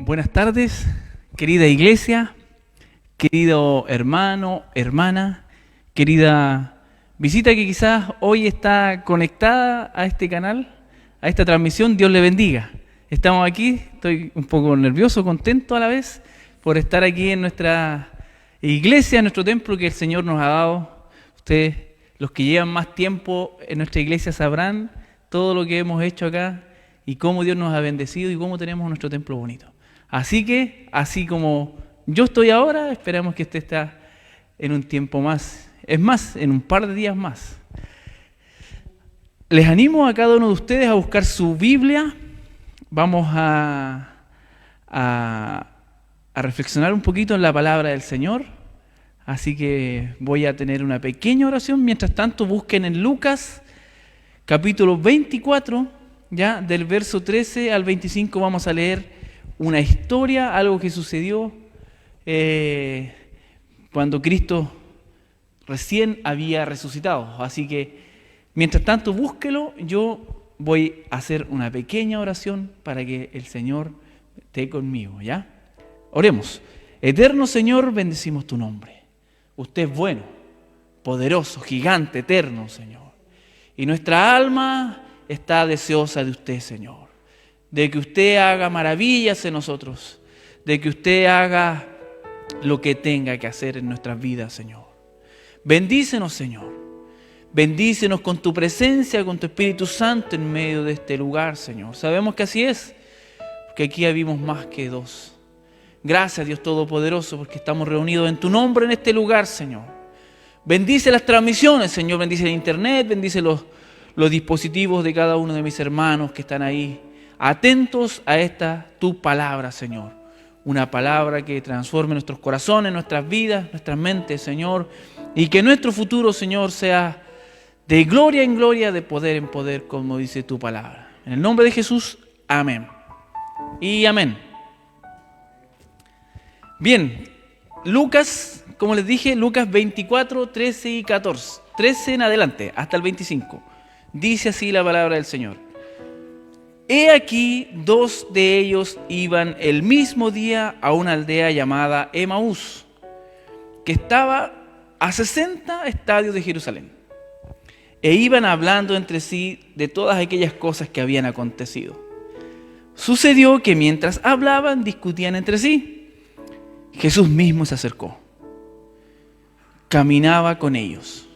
Buenas tardes, querida iglesia, querido hermano, hermana, querida visita que quizás hoy está conectada a este canal, a esta transmisión. Dios le bendiga. Estamos aquí, estoy un poco nervioso, contento a la vez por estar aquí en nuestra iglesia, en nuestro templo que el Señor nos ha dado. Ustedes, los que llevan más tiempo en nuestra iglesia, sabrán todo lo que hemos hecho acá y cómo Dios nos ha bendecido y cómo tenemos nuestro templo bonito. Así que, así como yo estoy ahora, esperamos que usted esté en un tiempo más, es más, en un par de días más. Les animo a cada uno de ustedes a buscar su Biblia. Vamos a reflexionar un poquito en la palabra del Señor. Así que voy a tener una pequeña oración. Mientras tanto, busquen en Lucas, capítulo 24, ya del verso 13 al 25 vamos a leer una historia, algo que sucedió cuando Cristo recién había resucitado. Así que, mientras tanto, búsquelo. Yo voy a hacer una pequeña oración para que el Señor esté conmigo, ¿ya? Oremos. Eterno Señor, bendecimos tu nombre. Usted es bueno, poderoso, gigante, eterno, Señor. Y nuestra alma está deseosa de usted, Señor. De que usted haga maravillas en nosotros, de que usted haga lo que tenga que hacer en nuestras vidas, Señor. Bendícenos, Señor. Bendícenos con tu presencia, con tu Espíritu Santo en medio de este lugar, Señor. Sabemos que así es, porque aquí habemos más que dos. Gracias, Dios Todopoderoso, porque estamos reunidos en tu nombre en este lugar, Señor. Bendice las transmisiones, Señor. Bendice el internet, bendice los dispositivos de cada uno de mis hermanos que están ahí, atentos a esta tu palabra, Señor. Una palabra que transforme nuestros corazones, nuestras vidas, nuestras mentes, Señor. Y que nuestro futuro, Señor, sea de gloria en gloria, de poder en poder, como dice tu palabra. En el nombre de Jesús, amén. Y amén. Bien, Lucas, como les dije, Lucas 24, 13 y 14. 13 en adelante, hasta el 25. Dice así la palabra del Señor. He aquí, dos de ellos iban el mismo día a una aldea llamada Emaús, que estaba a 60 estadios de Jerusalén. E iban hablando entre sí de todas aquellas cosas que habían acontecido. Sucedió que mientras hablaban, discutían entre sí. Jesús mismo se acercó. Caminaba con ellos.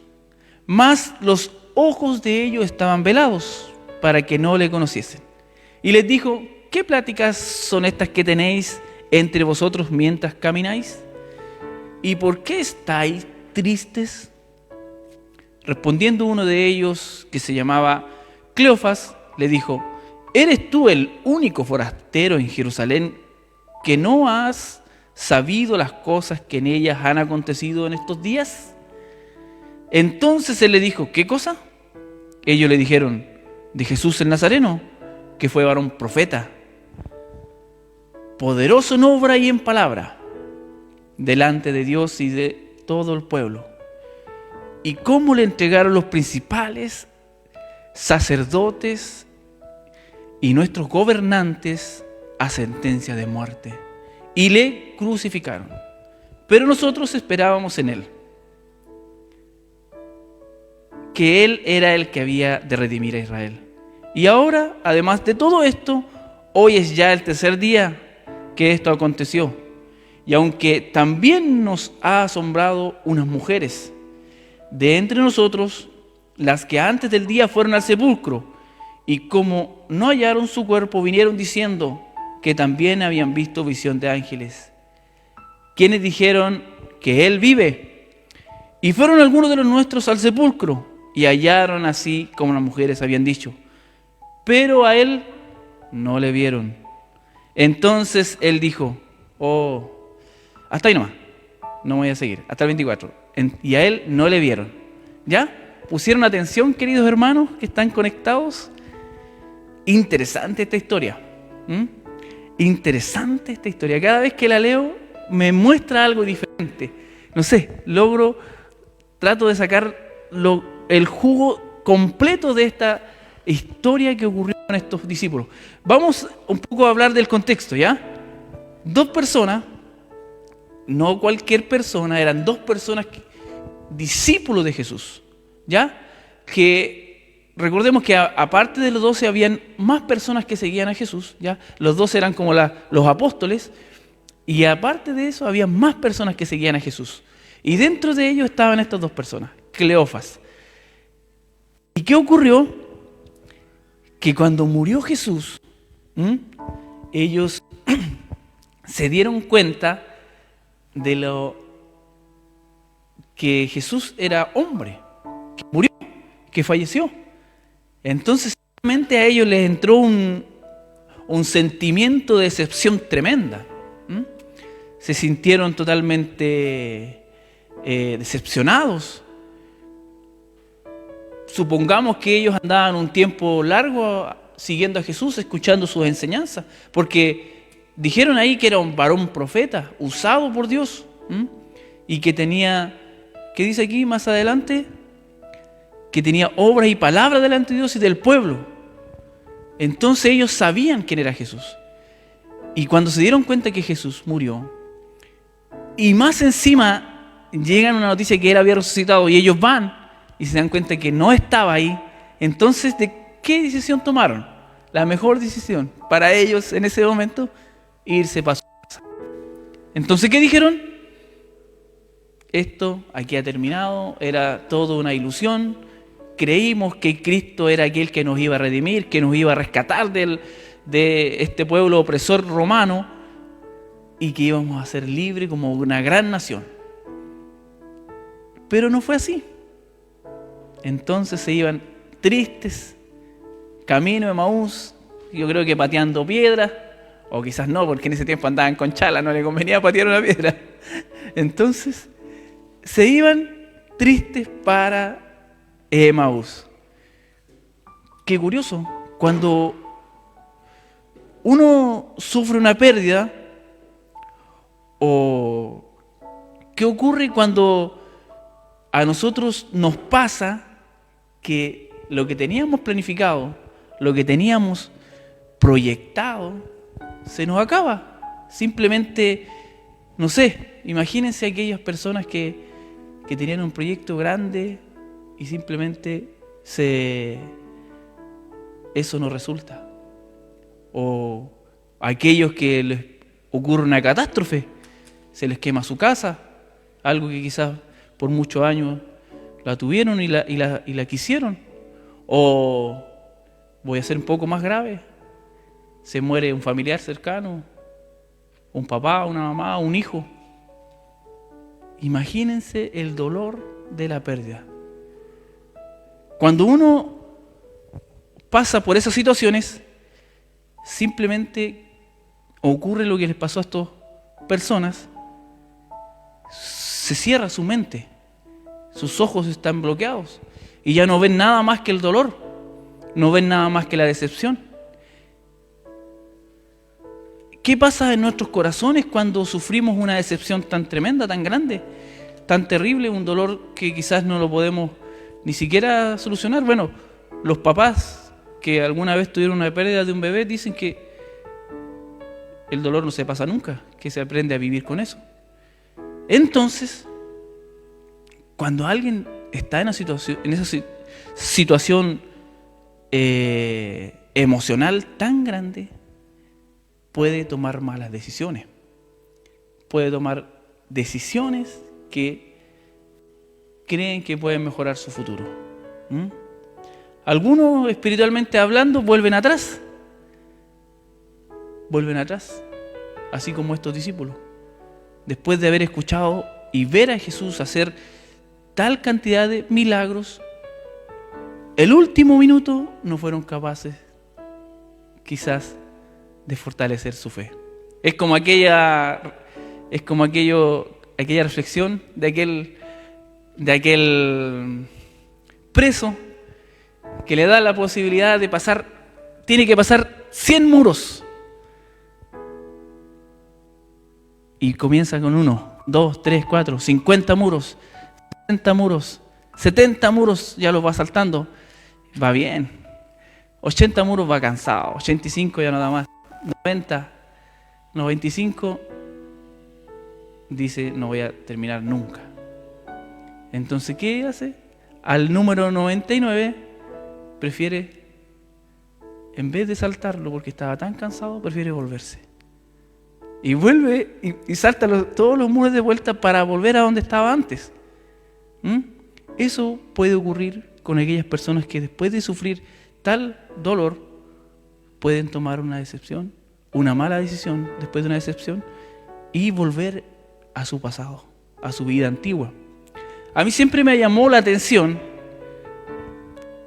Mas los ojos de ellos estaban velados para que no le conociesen. Y les dijo: ¿qué pláticas son estas que tenéis entre vosotros mientras camináis? ¿Y por qué estáis tristes? Respondiendo uno de ellos, que se llamaba Cleofas, le dijo: ¿eres tú el único forastero en Jerusalén que no has sabido las cosas que en ellas han acontecido en estos días? Entonces él le dijo: ¿qué cosa? Ellos le dijeron: de Jesús el Nazareno, que fue varón profeta, poderoso en obra y en palabra, delante de Dios y de todo el pueblo. Y cómo le entregaron los principales, sacerdotes y nuestros gobernantes a sentencia de muerte, y le crucificaron. Pero nosotros esperábamos en él, que él era el que había de redimir a Israel. Y ahora, además de todo esto, hoy es ya el tercer día que esto aconteció. Y aunque también nos ha asombrado unas mujeres de entre nosotros, las que antes del día fueron al sepulcro, y como no hallaron su cuerpo, vinieron diciendo que también habían visto visión de ángeles, quienes dijeron que él vive. Y fueron algunos de los nuestros al sepulcro, y hallaron así como las mujeres habían dicho, pero a él no le vieron. Entonces él dijo: hasta ahí nomás, no voy a seguir, hasta el 24. Y a él no le vieron. ¿Ya? ¿Pusieron atención, queridos hermanos que están conectados? Interesante esta historia. Interesante esta historia. Cada vez que la leo me muestra algo diferente. No sé, trato de sacar el jugo completo de esta historia que ocurrió con estos discípulos. Vamos un poco a hablar del contexto, ¿ya? 2 personas, no cualquier persona, eran 2 personas discípulos de Jesús, ¿ya? Que recordemos que aparte de los 12 habían más personas que seguían a Jesús, ¿ya? Los 12 eran como los apóstoles, y aparte de eso había más personas que seguían a Jesús. Y dentro de ellos estaban estas 2 personas, Cleofas. ¿Y qué ocurrió? Que cuando murió Jesús, ellos se dieron cuenta de lo que Jesús era hombre, que murió, que falleció. Entonces, realmente a ellos les entró un sentimiento de decepción tremenda. Se sintieron totalmente decepcionados. Supongamos que ellos andaban un tiempo largo siguiendo a Jesús, escuchando sus enseñanzas, porque dijeron ahí que era un varón profeta, usado por Dios, y que tenía, ¿qué dice aquí más adelante? Que tenía obras y palabras delante de Dios y del pueblo. Entonces ellos sabían quién era Jesús. Y cuando se dieron cuenta que Jesús murió, y más encima llegan una noticia que él había resucitado, y ellos van y se dan cuenta que no estaba ahí, entonces ¿de qué decisión tomaron? La mejor decisión para ellos en ese momento, irse para su casa. Entonces, ¿qué dijeron? Esto aquí ha terminado, era todo una ilusión. Creímos que Cristo era aquel que nos iba a redimir, que nos iba a rescatar de este pueblo opresor romano y que íbamos a ser libres como una gran nación. Pero no fue así. Entonces se iban tristes, camino de Emaús, yo creo que pateando piedras, o quizás no, porque en ese tiempo andaban con chala, no le convenía patear una piedra. Entonces se iban tristes para Emaús. Qué curioso, cuando uno sufre una pérdida, o qué ocurre cuando a nosotros nos pasa que lo que teníamos planificado, lo que teníamos proyectado, se nos acaba. Simplemente, no sé, imagínense aquellas personas que tenían un proyecto grande y simplemente eso no resulta. O aquellos que les ocurre una catástrofe, se les quema su casa, algo que quizás por muchos años la tuvieron y la quisieron. O, voy a ser un poco más grave, se muere un familiar cercano, un papá, una mamá, un hijo. Imagínense el dolor de la pérdida. Cuando uno pasa por esas situaciones, simplemente ocurre lo que les pasó a estas personas, se cierra su mente, sus ojos están bloqueados y ya no ven nada más que el dolor, no ven nada más que la decepción. ¿Qué pasa en nuestros corazones cuando sufrimos una decepción tan tremenda, tan grande, tan terrible, un dolor que quizás no lo podemos ni siquiera solucionar? Bueno, los papás que alguna vez tuvieron una pérdida de un bebé dicen que el dolor no se pasa nunca, que se aprende a vivir con eso. Entonces, cuando alguien está en esa situación emocional tan grande, puede tomar malas decisiones. Puede tomar decisiones que creen que pueden mejorar su futuro. Algunos, espiritualmente hablando, vuelven atrás. Vuelven atrás, así como estos discípulos. Después de haber escuchado y ver a Jesús hacer tal cantidad de milagros, el último minuto no fueron capaces, quizás, de fortalecer su fe. Es como aquella reflexión de aquel preso que le da la posibilidad de pasar, tiene que pasar 100 muros. Y comienza con 1, 2, 3, 4, 50 muros, 60 muros, 70 muros, ya los va saltando. Va bien. 80 muros va cansado, 85 ya no da más, 90. 95 dice, no voy a terminar nunca. Entonces, ¿qué hace? Al número 99 prefiere, en vez de saltarlo porque estaba tan cansado, prefiere volverse. Y vuelve y salta todos los muros de vuelta para volver a donde estaba antes. Eso puede ocurrir con aquellas personas que después de sufrir tal dolor pueden tomar una decepción, una mala decisión después de una decepción y volver a su pasado, a su vida antigua. A mí siempre me llamó la atención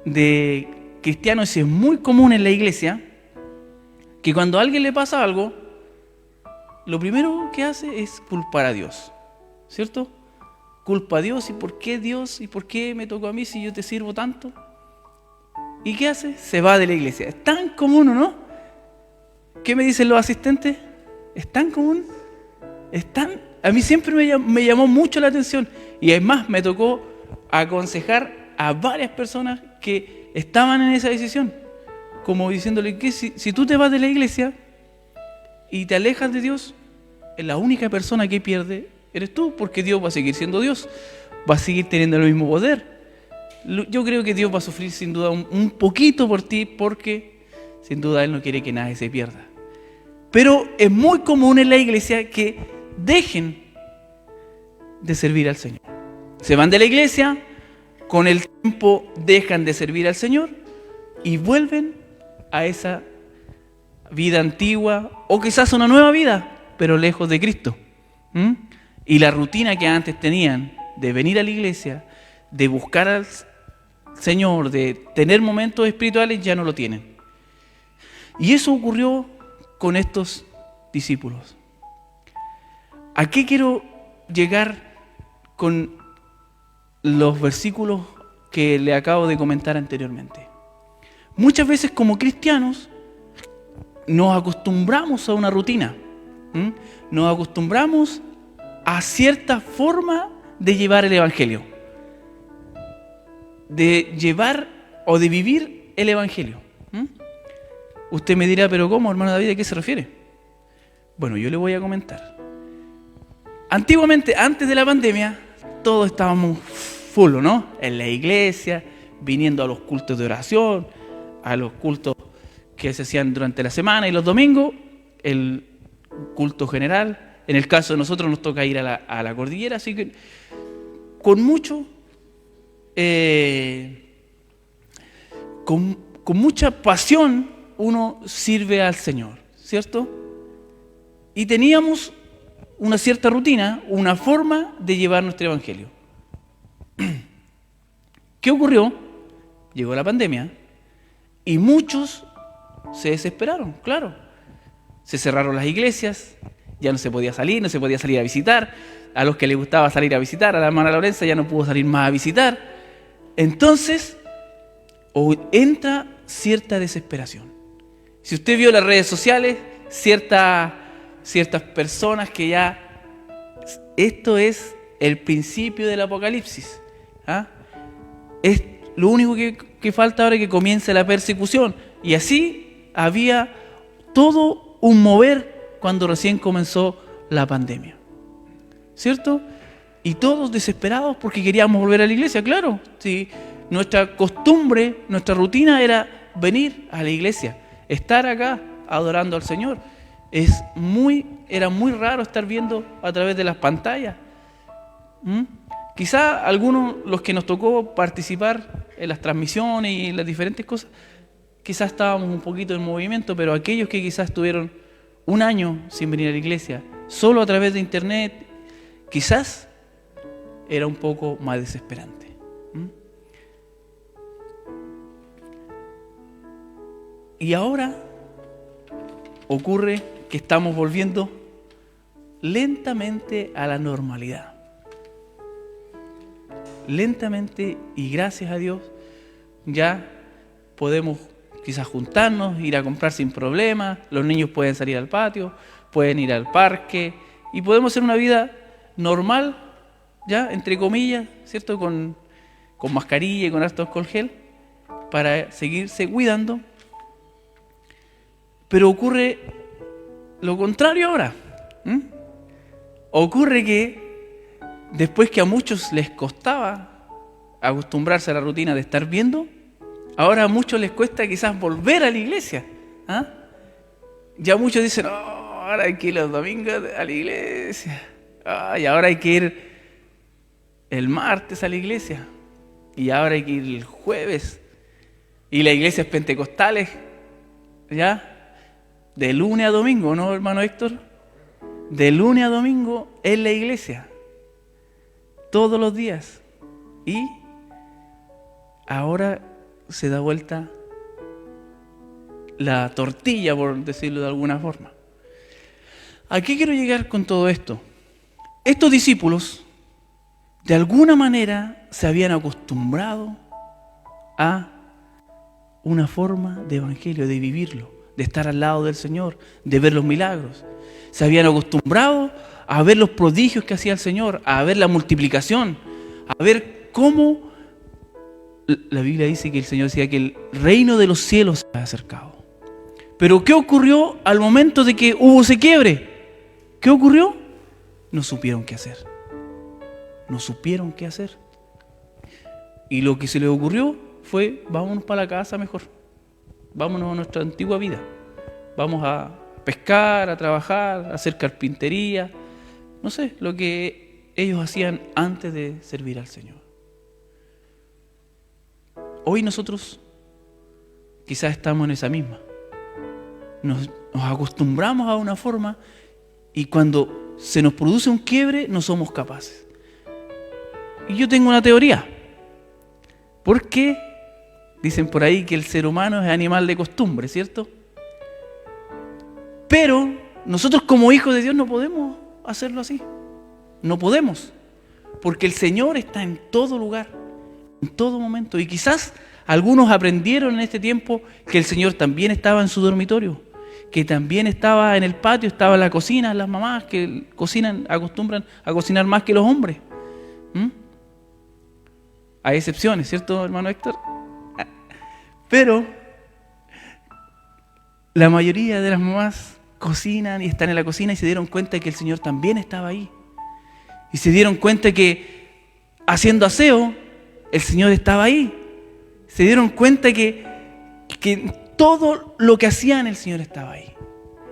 de cristianos, y es muy común en la iglesia, que cuando a alguien le pasa algo, lo primero que hace es culpar a Dios, ¿cierto? Culpa a Dios, ¿y por qué Dios? ¿Y por qué me tocó a mí si yo te sirvo tanto? ¿Y qué hace? Se va de la iglesia. Es tan común, ¿o no? ¿Qué me dicen los asistentes? ¿Es tan común? A mí siempre me llamó mucho la atención. Y además me tocó aconsejar a varias personas que estaban en esa decisión. Como diciéndole que si tú te vas de la iglesia y te alejas de Dios, la única persona que pierde eres tú, porque Dios va a seguir siendo Dios. Va a seguir teniendo el mismo poder. Yo creo que Dios va a sufrir sin duda un poquito por ti, porque sin duda Él no quiere que nadie se pierda. Pero es muy común en la iglesia que dejen de servir al Señor. Se van de la iglesia, con el tiempo dejan de servir al Señor y vuelven a esa vida antigua, o quizás una nueva vida, pero lejos de Cristo. Y la rutina que antes tenían de venir a la iglesia, de buscar al Señor, de tener momentos espirituales, ya no lo tienen. Y eso ocurrió con estos discípulos. ¿A qué quiero llegar con los versículos que le acabo de comentar anteriormente? Muchas veces como cristianos nos acostumbramos a una rutina, nos acostumbramos a cierta forma de llevar el Evangelio, de llevar o de vivir el Evangelio. Usted me dirá, pero ¿cómo, hermano David? ¿A qué se refiere? Bueno, yo le voy a comentar. Antiguamente, antes de la pandemia, todos estábamos full, ¿no? En la iglesia, viniendo a los cultos de oración, a los cultos que se hacían durante la semana y los domingos, el culto general. En el caso de nosotros nos toca ir a la cordillera, así que con mucho, con mucha pasión uno sirve al Señor, ¿cierto? Y teníamos una cierta rutina, una forma de llevar nuestro evangelio. ¿Qué ocurrió? Llegó la pandemia y muchos se desesperaron, claro. Se cerraron las iglesias, ya no se podía salir a visitar. A los que les gustaba salir a visitar, a la hermana Lorenza ya no pudo salir más a visitar. Entonces, entra cierta desesperación. Si usted vio las redes sociales, ciertas personas que ya... Esto es el principio del Apocalipsis. Es lo único que falta ahora, que comience la persecución. Y así había todo un mover cuando recién comenzó la pandemia, ¿cierto? Y todos desesperados porque queríamos volver a la iglesia, claro. Sí, nuestra costumbre, nuestra rutina era venir a la iglesia, estar acá adorando al Señor. Era muy raro estar viendo a través de las pantallas. Quizá algunos, los que nos tocó participar en las transmisiones y en las diferentes cosas, quizás estábamos un poquito en movimiento, pero aquellos que quizás estuvieron un año sin venir a la iglesia, solo a través de internet, quizás era un poco más desesperante. Y ahora ocurre que estamos volviendo lentamente a la normalidad. Lentamente, y gracias a Dios, ya podemos quizás juntarnos, ir a comprar sin problema, los niños pueden salir al patio, pueden ir al parque, y podemos hacer una vida normal, ya, entre comillas, ¿cierto? Con mascarilla y con harto alcohol gel, para seguirse cuidando. Pero ocurre lo contrario ahora. Ocurre que después que a muchos les costaba acostumbrarse a la rutina de estar viendo, ahora a muchos les cuesta quizás volver a la iglesia. Ya muchos dicen, ahora hay que ir los domingos a la iglesia. Y ahora hay que ir el martes a la iglesia. Y ahora hay que ir el jueves. Y las iglesias pentecostales, ¿ya? De lunes a domingo, ¿no, hermano Héctor? De lunes a domingo en la iglesia. Todos los días. Y ahora se da vuelta la tortilla, por decirlo de alguna forma. ¿A qué quiero llegar con todo esto? Estos discípulos, de alguna manera, se habían acostumbrado a una forma de evangelio, de vivirlo, de estar al lado del Señor, de ver los milagros. Se habían acostumbrado a ver los prodigios que hacía el Señor, a ver la multiplicación, a ver cómo la Biblia dice que el Señor decía que el reino de los cielos se ha acercado. Pero ¿qué ocurrió al momento de que hubo ese quiebre? ¿Qué ocurrió? No supieron qué hacer. No supieron qué hacer. Y lo que se les ocurrió fue, vámonos para la casa mejor. Vámonos a nuestra antigua vida. Vamos a pescar, a trabajar, a hacer carpintería. No sé, lo que ellos hacían antes de servir al Señor. Hoy nosotros quizás estamos en esa misma. Nos acostumbramos a una forma y cuando se nos produce un quiebre no somos capaces. Y yo tengo una teoría. ¿Por qué? Dicen por ahí que el ser humano es animal de costumbre, ¿cierto? Pero nosotros como hijos de Dios no podemos hacerlo así. No podemos. Porque el Señor está en todo lugar, en todo momento. Y quizás algunos aprendieron en este tiempo que el Señor también estaba en su dormitorio, que también estaba en el patio, estaba en la cocina. Las mamás que cocinan acostumbran a cocinar más que los hombres. Hay excepciones, ¿cierto, hermano Héctor? Pero la mayoría de las mamás cocinan y están en la cocina y se dieron cuenta que el Señor también estaba ahí. Y se dieron cuenta que haciendo aseo, el Señor estaba ahí. Se dieron cuenta que todo lo que hacían, el Señor estaba ahí.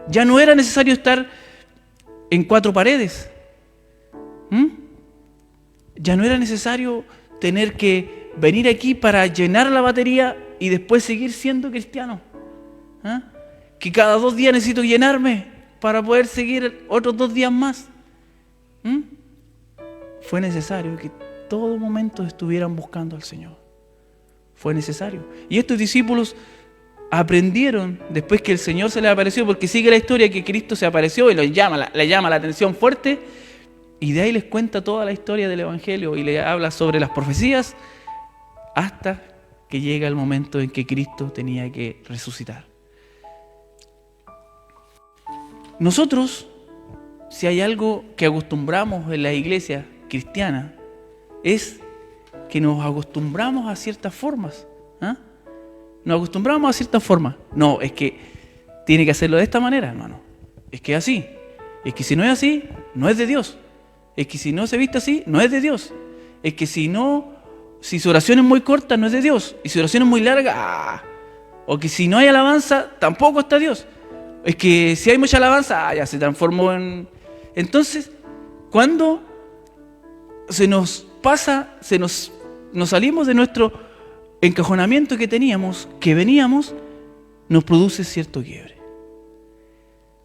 Ya no era necesario estar en cuatro paredes. Ya no era necesario tener que venir aquí para llenar la batería y después seguir siendo cristiano. Que cada 2 días necesito llenarme para poder seguir otros 2 días más. Fue necesario que todo momento estuvieran buscando al Señor. Fue necesario. Y estos discípulos aprendieron después que el Señor se les apareció, porque sigue la historia que Cristo se apareció y le llama la atención fuerte, y de ahí les cuenta toda la historia del Evangelio y le habla sobre las profecías hasta que llega el momento en que Cristo tenía que resucitar. Nosotros, si hay algo que acostumbramos en la iglesia cristiana, es que nos acostumbramos a ciertas formas. Nos acostumbramos a ciertas formas. No, es que tiene que hacerlo de esta manera. No. Es que es así. Es que si no es así, no es de Dios. Es que si no se viste así, no es de Dios. Es que si su oración es muy corta, no es de Dios. Y si su oración es muy larga, o que si no hay alabanza, tampoco está Dios. Es que si hay mucha alabanza, ya se transformó en... Entonces, cuando nos salimos de nuestro encajonamiento que teníamos, que veníamos, nos produce cierto quiebre.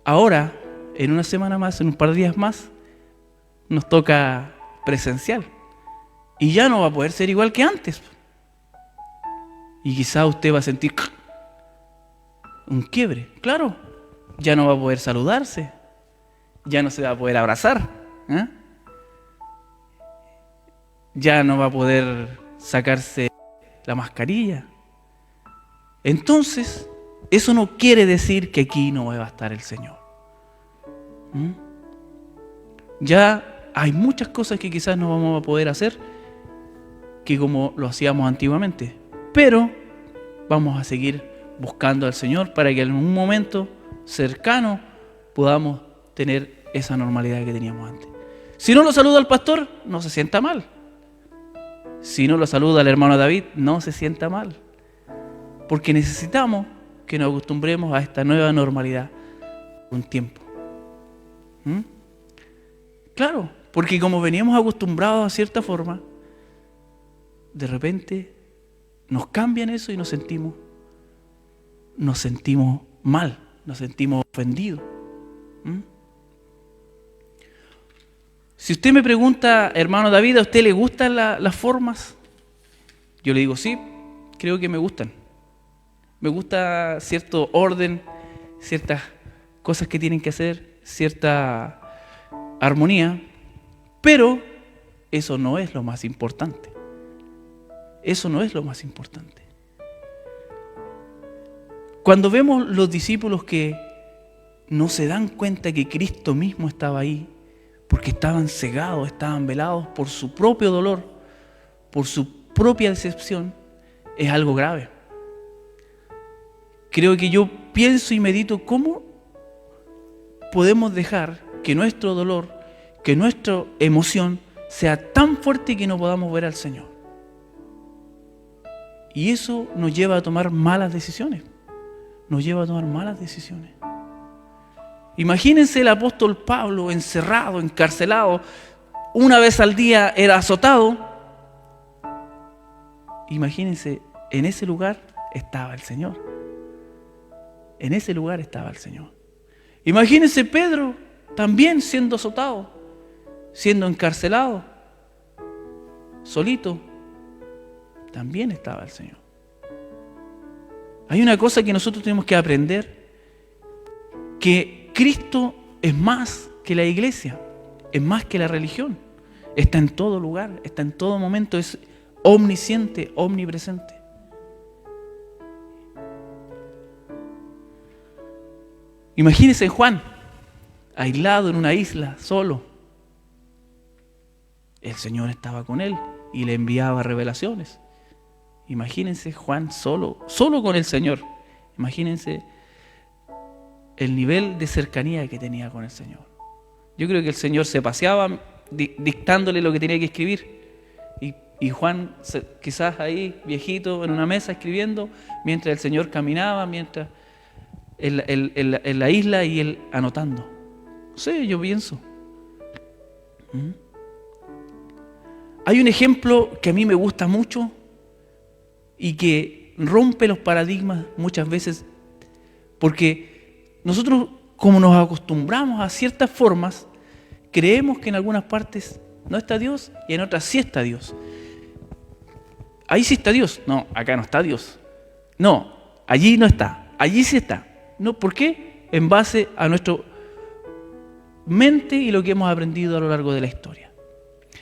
Ahora, en una semana más, en un par de días más, nos toca presencial. Y ya no va a poder ser igual que antes. Y quizá usted va a sentir un quiebre. Claro, ya no va a poder saludarse. Ya no se va a poder abrazar. Ya no va a poder sacarse la mascarilla. Entonces, eso no quiere decir que aquí no va a estar el Señor. Ya hay muchas cosas que quizás no vamos a poder hacer que como lo hacíamos antiguamente, pero vamos a seguir buscando al Señor para que en un momento cercano podamos tener esa normalidad que teníamos antes. Si no lo saluda al pastor, no se sienta mal. Si no lo saluda al hermano David, no se sienta mal. Porque necesitamos que nos acostumbremos a esta nueva normalidad por un tiempo. Claro, porque como veníamos acostumbrados a cierta forma, de repente nos cambian eso y nos sentimos mal, nos sentimos ofendidos. Si usted me pregunta, hermano David, ¿a usted le gustan las formas? Yo le digo, sí, creo que me gustan. Me gusta cierto orden, ciertas cosas que tienen que hacer, cierta armonía, pero eso no es lo más importante. Eso no es lo más importante. Cuando vemos los discípulos que no se dan cuenta que Cristo mismo estaba ahí, porque estaban cegados, estaban velados por su propio dolor, por su propia decepción, es algo grave. Creo que yo pienso y medito cómo podemos dejar que nuestro dolor, que nuestra emoción sea tan fuerte que no podamos ver al Señor. Y eso nos lleva a tomar malas decisiones. Nos lleva a tomar malas decisiones. Imagínense el apóstol Pablo encerrado, encarcelado, una vez al día era azotado. Imagínense, en ese lugar estaba el Señor. En ese lugar estaba el Señor. Imagínense Pedro también siendo azotado, siendo encarcelado, solito. También estaba el Señor. Hay una cosa que nosotros tenemos que aprender, que Cristo es más que la iglesia, es más que la religión. Está en todo lugar, está en todo momento, es omnisciente, omnipresente. Imagínense Juan, aislado en una isla, solo. El Señor estaba con él y le enviaba revelaciones. Imagínense Juan solo con el Señor. Imagínense el nivel de cercanía que tenía con el Señor. Yo creo que el Señor se paseaba dictándole lo que tenía que escribir. Y Juan quizás ahí, viejito, en una mesa escribiendo, mientras el Señor caminaba, mientras en la isla y él anotando. No sé, yo pienso. Hay un ejemplo que a mí me gusta mucho y que rompe los paradigmas muchas veces, porque nosotros, como nos acostumbramos a ciertas formas, creemos que en algunas partes no está Dios y en otras sí está Dios. Ahí sí está Dios. No, acá no está Dios. No, allí no está. Allí sí está. No, ¿por qué? En base a nuestra mente y lo que hemos aprendido a lo largo de la historia.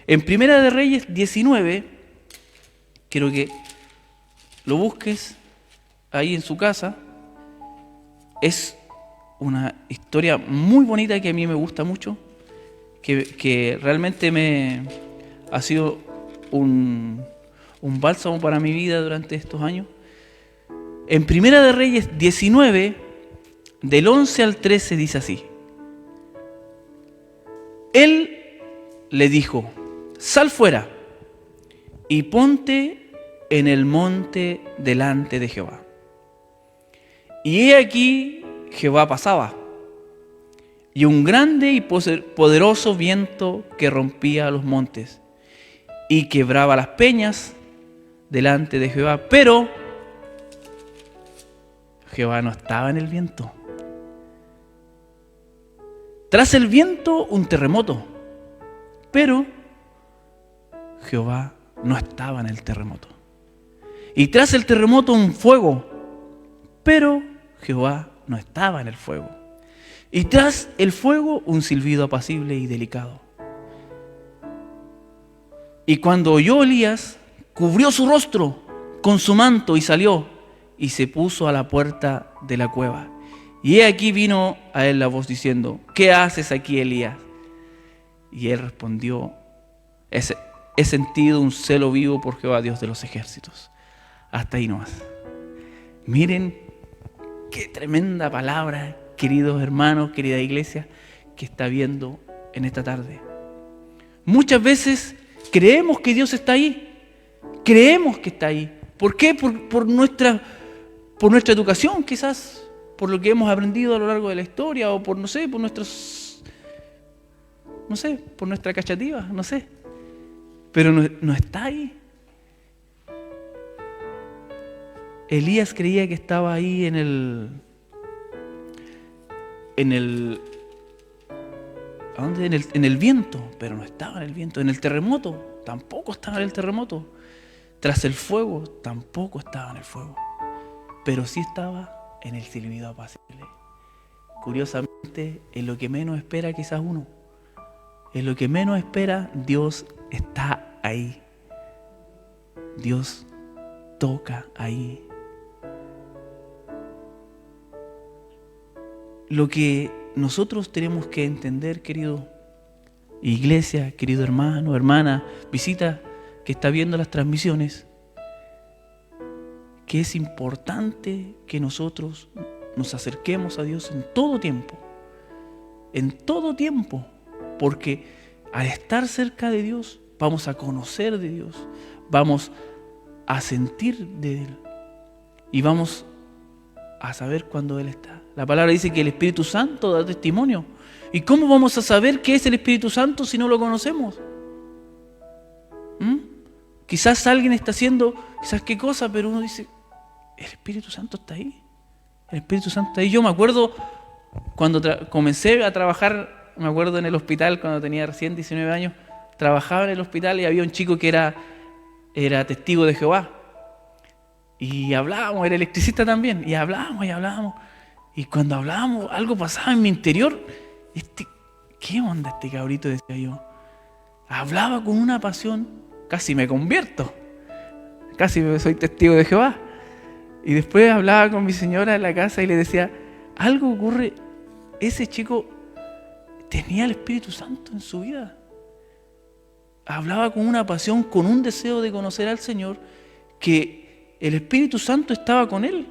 En Primera de Reyes 19, quiero que lo busques ahí en su casa. Es una historia muy bonita que a mí me gusta mucho, que realmente ha sido un bálsamo para mi vida durante estos años. En Primera de Reyes 19, del 11 al 13 dice así: Él le dijo: sal fuera y ponte en el monte delante de Jehová. Y he aquí Jehová pasaba, y un grande y poderoso viento que rompía los montes y quebraba las peñas delante de Jehová, pero Jehová no estaba en el viento. Tras el viento un terremoto, pero Jehová no estaba en el terremoto. Y tras el terremoto un fuego, pero Jehová no estaba en el fuego. Y tras el fuego un silbido apacible y delicado. Y cuando oyó Elías, cubrió su rostro con su manto y salió y se puso a la puerta de la cueva. Y he aquí vino a él la voz diciendo: ¿qué haces aquí, Elías? Y él respondió: he sentido un celo vivo por Jehová, Dios de los ejércitos. Hasta ahí nomás. Miren qué tremenda palabra queridos hermanos, querida iglesia, que está viendo en esta tarde. Muchas veces creemos que Dios está ahí. Creemos que está ahí. ¿Por qué? Por nuestra educación, quizás, por lo que hemos aprendido a lo largo de la historia, o por, por nuestra cachativa, no sé. Pero no está ahí. Elías creía que estaba ahí en el viento, pero no estaba en el viento. En el terremoto, tampoco estaba en el terremoto. Tras el fuego, tampoco estaba en el fuego. Pero sí estaba en el silbido apacible. Curiosamente, en lo que menos espera quizás uno. En lo que menos espera, Dios está ahí. Dios toca ahí. Lo que nosotros tenemos que entender, querido iglesia, querido hermano, hermana, visita que está viendo las transmisiones, que es importante que nosotros nos acerquemos a Dios en todo tiempo, porque al estar cerca de Dios vamos a conocer de Dios, vamos a sentir de Él y vamos a saber cuándo Él está. La palabra dice que el Espíritu Santo da testimonio. ¿Y cómo vamos a saber qué es el Espíritu Santo si no lo conocemos? Quizás alguien está haciendo quizás qué cosa, pero uno dice, el Espíritu Santo está ahí. El Espíritu Santo está ahí. Yo me acuerdo cuando comencé a trabajar, me acuerdo en el hospital cuando tenía recién 19 años, trabajaba en el hospital y había un chico que era testigo de Jehová. Y hablábamos, era electricista también, y hablábamos. Y cuando hablábamos, algo pasaba en mi interior. ¿Qué onda este cabrito? Decía yo. Hablaba con una pasión, casi me convierto. Casi soy testigo de Jehová. Y después hablaba con mi señora en la casa y le decía, algo ocurre, ese chico tenía el Espíritu Santo en su vida. Hablaba con una pasión, con un deseo de conocer al Señor, que el Espíritu Santo estaba con él.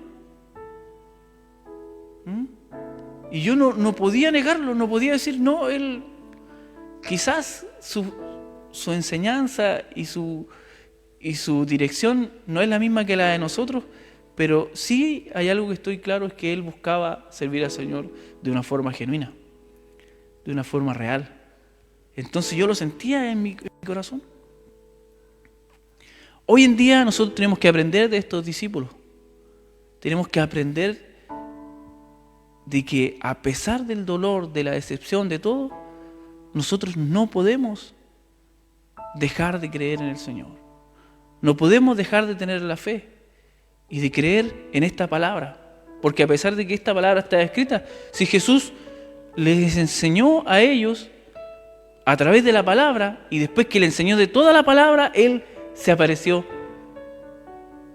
Y yo no podía negarlo, no podía decir, no, él, quizás su enseñanza y su dirección no es la misma que la de nosotros, pero sí hay algo que estoy claro, es que él buscaba servir al Señor de una forma genuina, de una forma real. Entonces yo lo sentía en mi corazón. Hoy en día nosotros tenemos que aprender de estos discípulos. Tenemos que aprender de que a pesar del dolor, de la decepción, de todo, nosotros no podemos dejar de creer en el Señor. No podemos dejar de tener la fe y de creer en esta palabra. Porque a pesar de que esta palabra está escrita, si Jesús les enseñó a ellos a través de la palabra, y después que le enseñó de toda la palabra, Él se apareció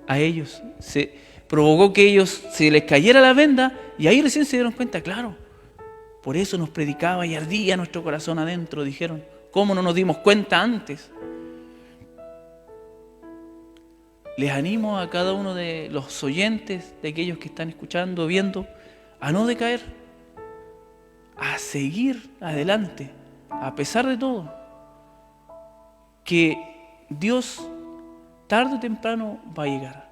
a ellos, se provocó que ellos se les cayera la venda, y ahí recién se dieron cuenta, claro, por eso nos predicaba y ardía nuestro corazón adentro, dijeron. ¿Cómo no nos dimos cuenta antes? Les animo a cada uno de los oyentes, de aquellos que están escuchando, viendo, a no decaer, a seguir adelante, a pesar de todo, que Dios tarde o temprano va a llegar.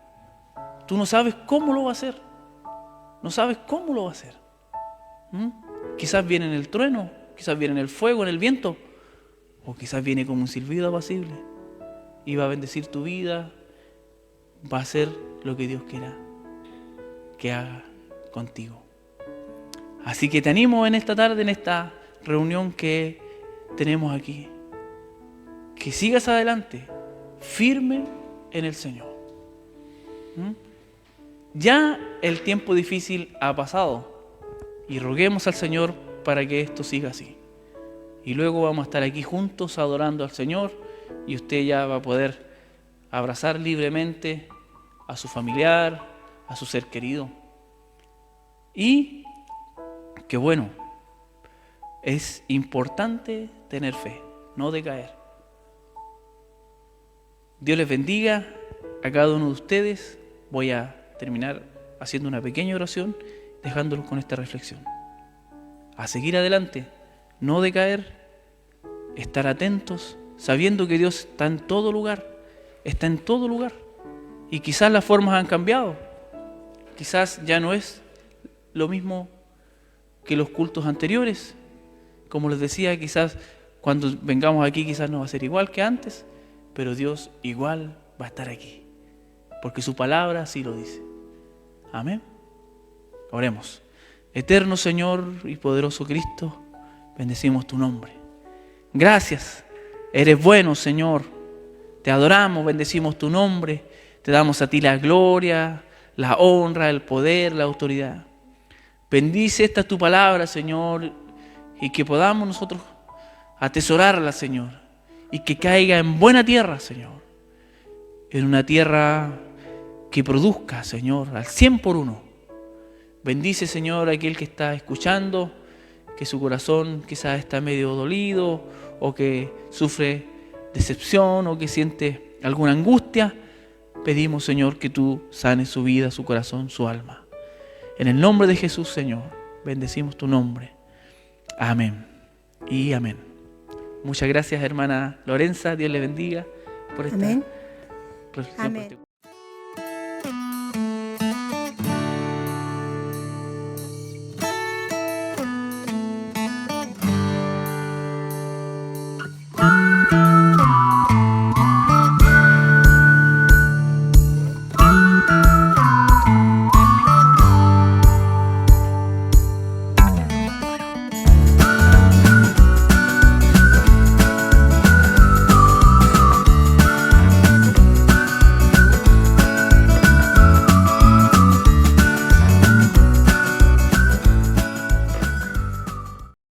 Tú no sabes cómo lo va a hacer, Quizás viene en el trueno, quizás viene en el fuego, en el viento, o quizás viene como un silbido apacible y va a bendecir tu vida, va a hacer lo que Dios quiera que haga contigo. Así que te animo en esta tarde, en esta reunión que tenemos aquí, que sigas adelante, firme en el Señor. Ya el tiempo difícil ha pasado y roguemos al Señor para que esto siga así. Y luego vamos a estar aquí juntos adorando al Señor y usted ya va a poder abrazar libremente a su familiar, a su ser querido. Y que bueno, es importante tener fe, no decaer. Dios les bendiga a cada uno de ustedes. Voy a terminar haciendo una pequeña oración, dejándolos con esta reflexión. a seguir adelante, no decaer, estar atentos, sabiendo que Dios está en todo lugar, está en todo lugar. Y quizás las formas han cambiado, quizás ya no es lo mismo que los cultos anteriores. Como les decía, quizás cuando vengamos aquí quizás no va a ser igual que antes, pero Dios igual va a estar aquí, porque su palabra así lo dice. Amén. Oremos. Eterno Señor y poderoso Cristo, bendecimos tu nombre. Gracias, eres bueno, Señor. Te adoramos, bendecimos tu nombre. Te damos a ti la gloria, la honra, el poder, la autoridad. Bendice esta tu palabra, Señor, y que podamos nosotros atesorarla, Señor, y que caiga en buena tierra, Señor, en una tierra que produzca, Señor, al 100 por 1. Bendice, Señor, a aquel que está escuchando, que su corazón quizás está medio dolido, o que sufre decepción, o que siente alguna angustia. Pedimos, Señor, que tú sanes su vida, su corazón, su alma. En el nombre de Jesús, Señor, bendecimos tu nombre. Amén y amén. Muchas gracias, hermana Lorenza. Dios le bendiga por esta reflexión. Amén.